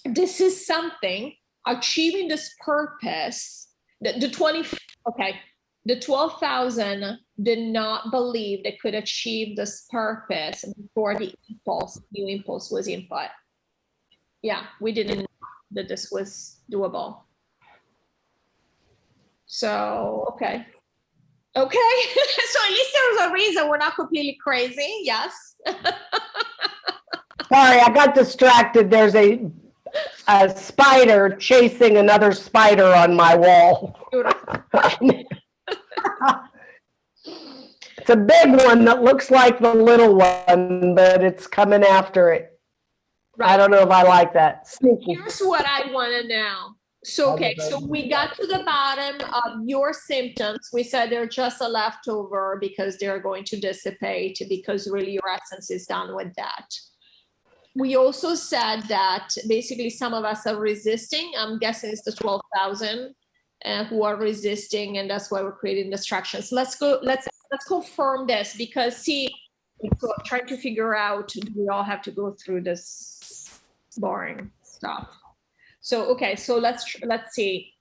this is something, achieving this purpose, the 12,000 did not believe they could achieve this purpose before the new impulse was input. Yeah, we didn't know that this was doable. So, okay. So at least there was a reason we're not completely crazy. Yes. Sorry, I got distracted. There's a spider chasing another spider on my wall. It's a big one that looks like the little one, but it's coming after it. Right. I don't know if I like that. Sneaky. Here's what I want to know. So, so we got to the bottom of your symptoms. We said they're just a leftover because they're going to dissipate because really your essence is done with that. We also said that basically some of us are resisting. I'm guessing it's the 12,000 who are resisting, and that's why we're creating distractions. Let's confirm this because see, so I'm trying to figure out, do we all have to go through this boring stuff? So, so let's see.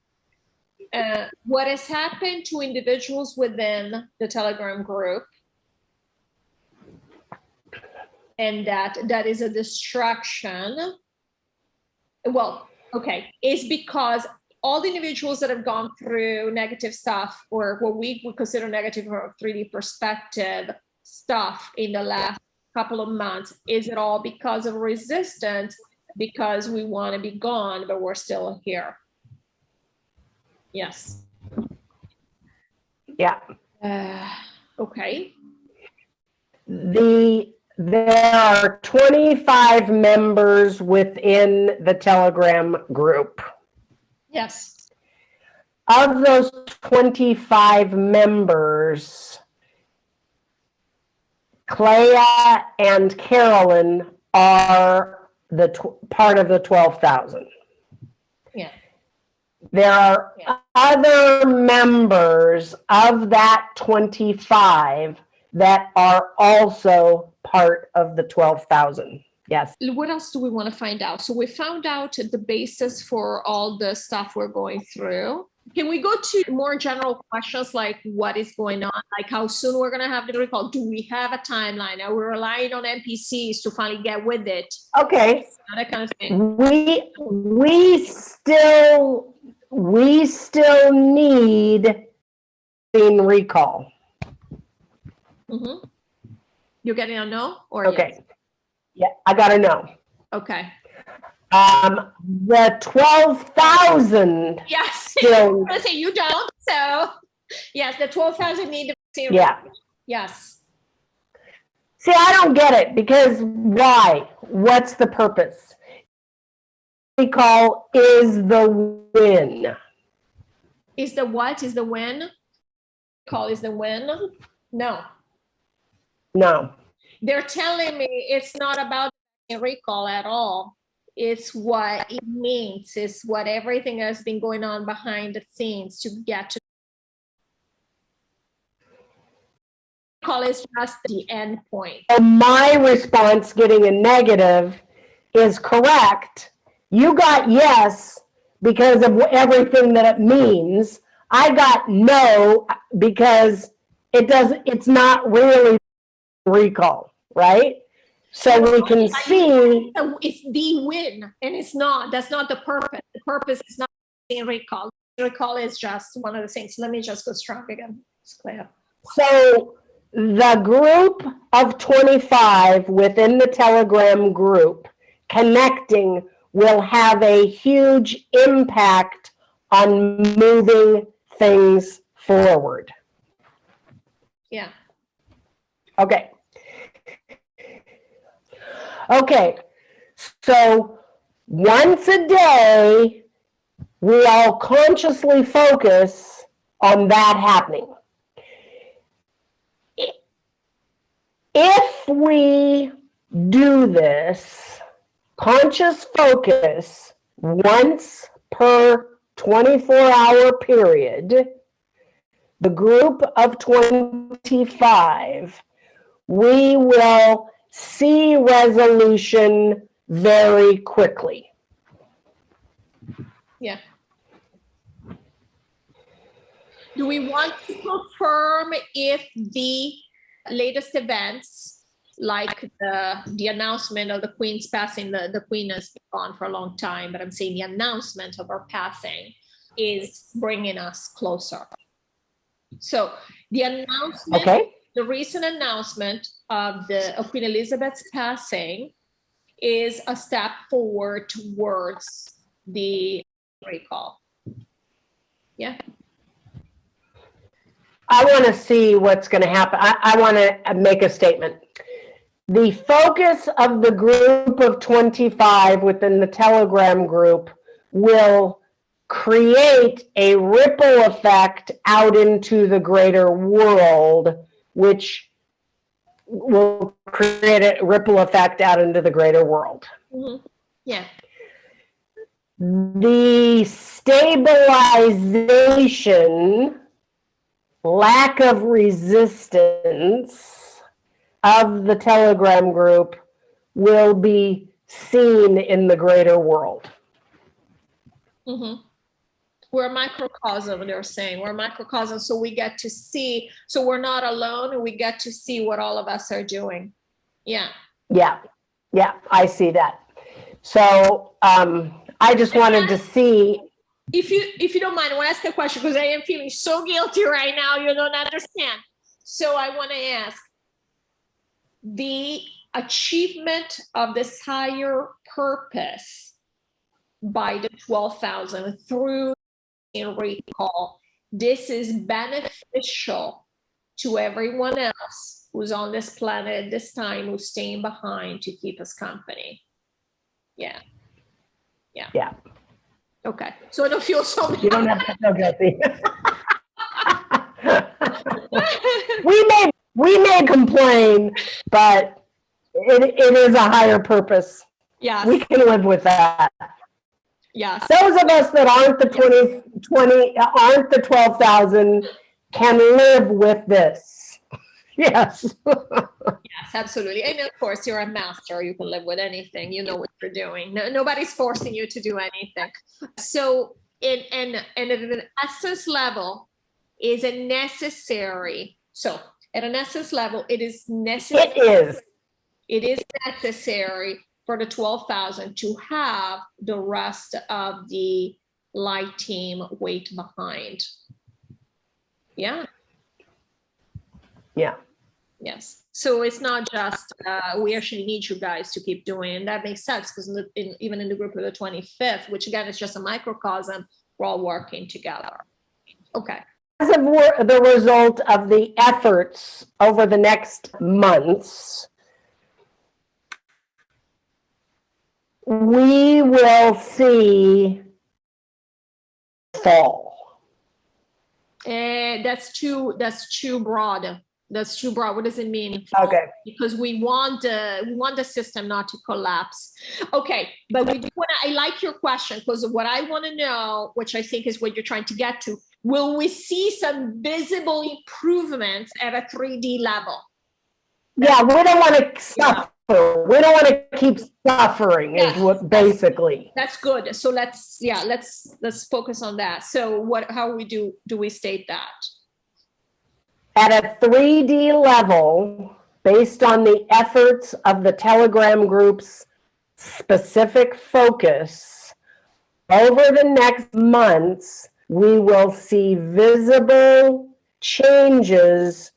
What has happened to individuals within the Telegram group, and that is a distraction. Well, is because all the individuals that have gone through negative stuff, or what we would consider negative from a 3D perspective stuff in the last couple of months, is it all because of resistance? Because we want to be gone, but we're still here. Yes. Yeah. Okay. There are 25 members within the Telegram group. Yes. Of those 25 members, Clea and Carolyn are part of the 12,000. Yeah. There are other members of that 25 that are also part of the 12,000. Yes. What else do we want to find out? So we found out the basis for all the stuff we're going through. Can we go to more general questions like what is going on? Like how soon we're going to have the recall? Do we have a timeline? Are we relying on NPCs to finally get with it? Okay. That kind of thing. We still need recall. Mm-hmm. You're getting a no or Okay. yes? Yeah, I got to know. Okay. The 12,000 Yes. still, I say you don't. So yes, the 12,000 need to yeah. Yes. See, I don't get it because why? What's the purpose? Recall is the win. Is the what? Is the win? Call is the win? No. No. They're telling me it's not about recall at all. It's what it means. It's what everything has been going on behind the scenes to get to. Recall is just the end point. So my response getting a negative is correct. You got yes because of everything that it means. I got no because it's not really recall, right? So we can see it's the win, and it's not. That's not the purpose. The purpose is not being recall. Recall is just one of the things. Let me just go strong again. It's clear. So the group of 25 within the Telegram group connecting will have a huge impact on moving things forward. Yeah. Okay. Okay. So once a day, we all consciously focus on that happening. If we do this conscious focus once per 24-hour period, the group of 25, we will see resolution very quickly. Yeah. Do we want to confirm if the latest events, like the announcement of the Queen's passing, the Queen has been gone for a long time, but I'm saying the announcement of her passing is bringing us closer. So the announcement, Okay. the recent announcement of Queen Elizabeth's passing is a step forward towards the recall. Yeah. I want to see what's going to happen. I want to make a statement. The focus of the group of 25 within the Telegram group will create a ripple effect out into the greater world, which will create a ripple effect out into the greater world. Mm-hmm. Yeah. The stabilization, lack of resistance of the Telegram group will be seen in the greater world. Mm-hmm. We're a microcosm, they're saying. We're a microcosm, so we get to see, so we're not alone, and we get to see what all of us are doing. Yeah. Yeah, I see that. So I just wanted to see. If you don't mind, I want to ask a question because I am feeling so guilty right now. You don't understand. So I want to ask, the achievement of this higher purpose by the 12,000 through in recall, this is beneficial to everyone else who's on this planet at this time, who's staying behind to keep us company. Yeah. Okay, so I don't feel so bad. You don't have to feel guilty. we may complain, but it is a higher purpose. Yes. We can live with that. Yes. Those of us that aren't the 20 aren't the 12,000 can live with this. Yes. Yes, absolutely. And of course, you're a master. You can live with anything. You know what you're doing. Nobody's forcing you to do anything. So, in an essence level, is a necessary. So, at an essence level, it is necessary. It is necessary for the 12,000 to have the rest of the light team wait behind. Yeah. Yeah. Yes. So it's not just, we actually need you guys to keep doing, and that makes sense because even in the group of the 25th, which again is just a microcosm, we're all working together. Okay. As of the result of the efforts over the next months, we will see fall. That's too broad. That's too broad. What does it mean? Okay. Because we want the system not to collapse. Okay, but we do want to, I like your question because what I want to know, which I think is what you're trying to get to, will we see some visible improvements at a 3D level? Yeah, we don't want to suffer. We don't want to keep suffering, Yes, is what basically. That's good. So let's focus on that. So how do we state that? At a 3D level, based on the efforts of the Telegram group's specific focus, over the next months, we will see visible changes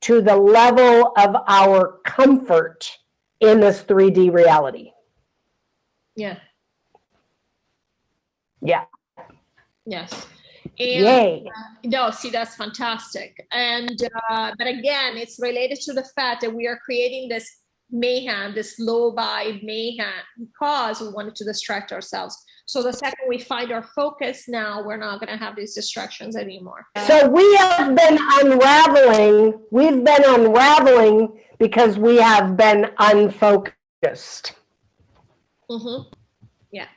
to the level of our comfort in this 3D reality. Yeah. Yeah. Yes. And, yay. No, see, that's fantastic. And but again, it's related to the fact that we are creating this mayhem, this low vibe mayhem, because we wanted to distract ourselves. So the second we find our focus now, we're not going to have these distractions anymore. So we have been unraveling. We've been unraveling because we have been unfocused. Mm-hmm. Yeah.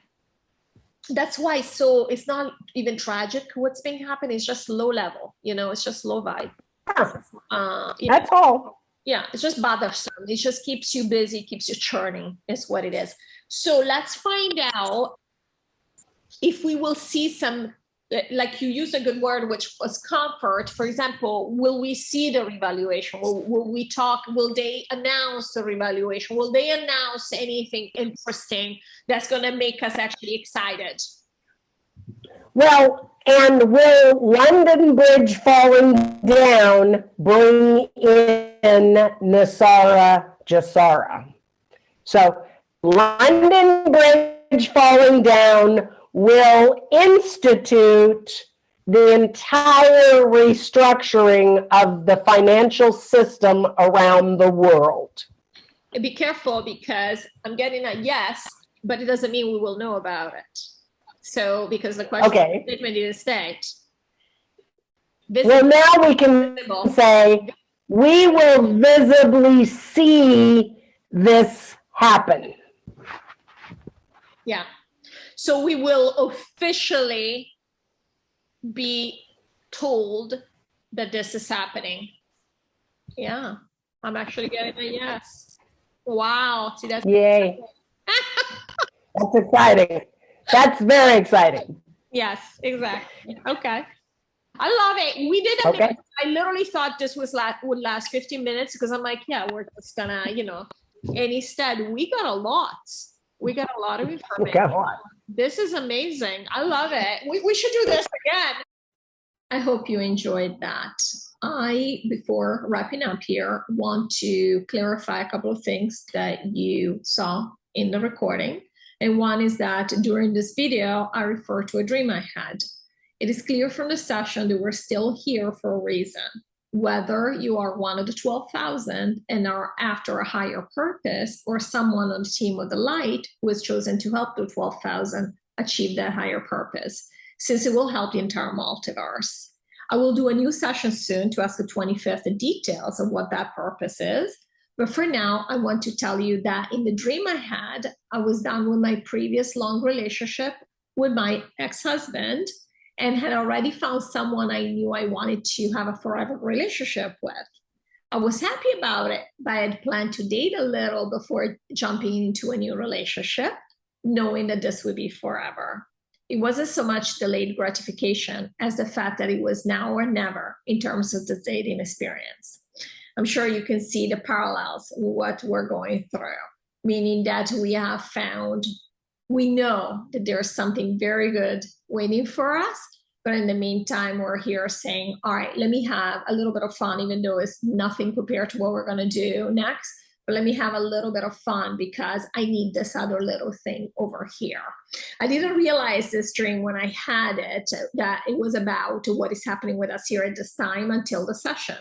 That's why. So it's not even tragic what's been happening. It's just low level. It's just low vibe. That's all. Yeah, it's just bothersome. It just keeps you busy, keeps you churning, is what it is. So let's find out if we will see some, like you used a good word, which was comfort. For example, will we see the revaluation? Will we talk? Will they announce the revaluation? Will they announce anything interesting that's going to make us actually excited? Well, and will London Bridge falling down bring in Nasara Jasara? So London Bridge falling down will institute the entire restructuring of the financial system around the world. And be careful, because I'm getting a yes, but it doesn't mean we will know about it. So, because the question statement is state. Well, now we can say we will visibly see this happen. Yeah. So we will officially be told that this is happening. Yeah. I'm actually getting a yes. Wow. See, that's yay. That's exciting. That's very exciting. Yes, exactly. Okay. I love it. We did it. I literally thought this would last 15 minutes because I'm like, yeah, we're just gonna, and instead we got a lot. We got a lot of information. This is amazing. I love it. We should do this again. I hope you enjoyed that. Before wrapping up here, want to clarify a couple of things that you saw in the recording. And one is that during this video, I refer to a dream I had. It is clear from the session that we're still here for a reason. Whether you are one of the 12,000 and are after a higher purpose, or someone on the team of the light who has chosen to help the 12,000 achieve that higher purpose, since it will help the entire multiverse. I will do a new session soon to ask the 25th the details of what that purpose is. But for now, I want to tell you that in the dream I had, I was done with my previous long relationship with my ex-husband and had already found someone I knew I wanted to have a forever relationship with. I was happy about it, but I had planned to date a little before jumping into a new relationship, knowing that this would be forever. It wasn't so much delayed gratification as the fact that it was now or never in terms of the dating experience. I'm sure you can see the parallels with what we're going through, meaning that we know that there's something very good waiting for us, But in the meantime, we're here saying, all right, let me have a little bit of fun, even though it's nothing compared to what we're going to do next. But let me have a little bit of fun because I need this other little thing over here. I didn't realize this dream when I had it, that it was about what is happening with us here at this time until the session.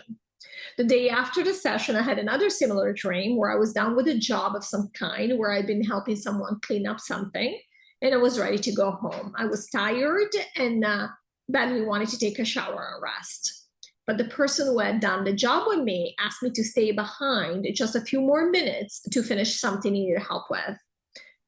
The day after the session, I had another similar dream where I was done with a job of some kind, where I'd been helping someone clean up something, and I was ready to go home. I was tired and badly wanted to take a shower and rest. But the person who had done the job with me asked me to stay behind just a few more minutes to finish something he needed help with.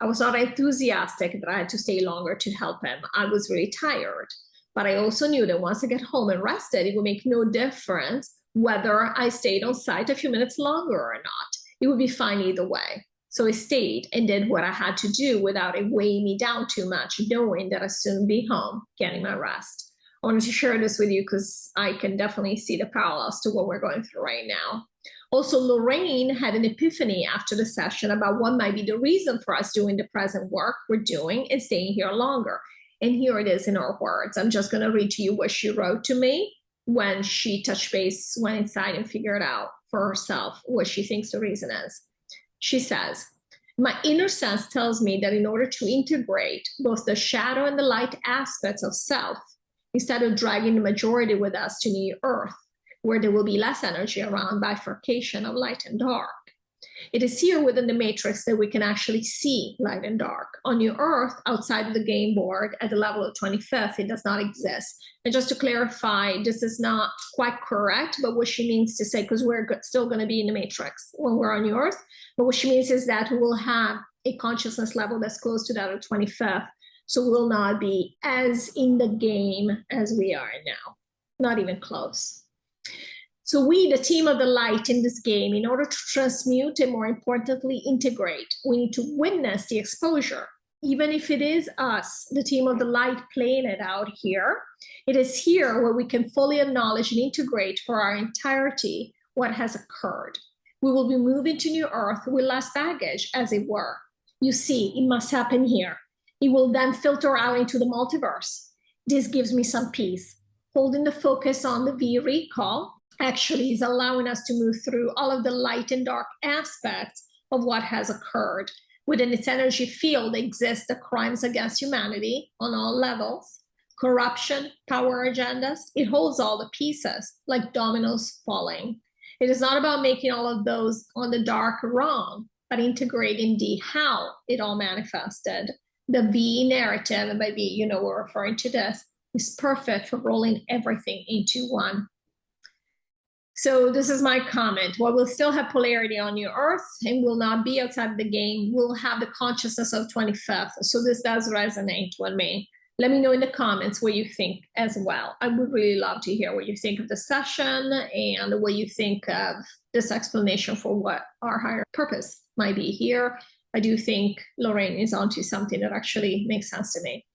I was not enthusiastic that I had to stay longer to help him. I was really tired. But I also knew that once I get home and rested, it would make no difference whether I stayed on site a few minutes longer or not. It would be fine either way. So I stayed and did what I had to do without it weighing me down too much, knowing that I'd soon be home getting my rest. I wanted to share this with you because I can definitely see the parallels to what we're going through right now. Also, Lorrayne had an epiphany after the session about what might be the reason for us doing the present work we're doing and staying here longer. And here it is in her words. I'm just going to read to you what she wrote to me when she touched base, went inside and figured out for herself what she thinks the reason is. She says, my inner sense tells me that in order to integrate both the shadow and the light aspects of self, instead of dragging the majority with us to New Earth, where there will be less energy around bifurcation of light and dark. It is here within the matrix that we can actually see light and dark. On New Earth, outside of the game board, at the level of 25th, it does not exist. And just to clarify, this is not quite correct, but what she means to say, because we're still going to be in the matrix when we're on New Earth, but what she means is that we will have a consciousness level that's close to that of 25th. So we'll not be as in the game as we are now, not even close. So we, the team of the light in this game, in order to transmute and more importantly, integrate, we need to witness the exposure. Even if it is us, the team of the light playing it out here, it is here where we can fully acknowledge and integrate for our entirety what has occurred. We will be moving to New Earth with less baggage, as it were. You see, it must happen here. It will then filter out into the multiverse. This gives me some peace. Holding the focus on the V recall actually is allowing us to move through all of the light and dark aspects of what has occurred. Within its energy field exist the crimes against humanity on all levels, corruption, power agendas. It holds all the pieces like dominoes falling. It is not about making all of those on the dark wrong, but integrating the how it all manifested. The V narrative, and by V, you know we're referring to this, is perfect for rolling everything into one. So this is my comment. While we'll still have polarity on New Earth and will not be outside the game, we'll have the consciousness of 25th. So this does resonate with me. Let me know in the comments what you think as well. I would really love to hear what you think of the session and what you think of this explanation for what our higher purpose might be here. I do think Lorrayne is onto something that actually makes sense to me.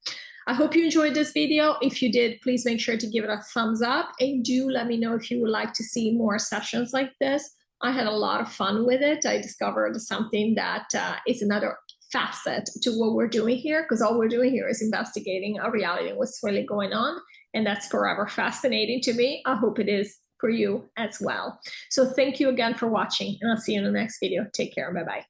I hope you enjoyed this video. If you did, please make sure to give it a thumbs up and do let me know if you would like to see more sessions like this. I had a lot of fun with it. I discovered something that is another facet to what we're doing here, because all we're doing here is investigating a reality and what's really going on. And that's forever fascinating to me. I hope it is for you as well. So thank you again for watching, and I'll see you in the next video. Take care. Bye-bye.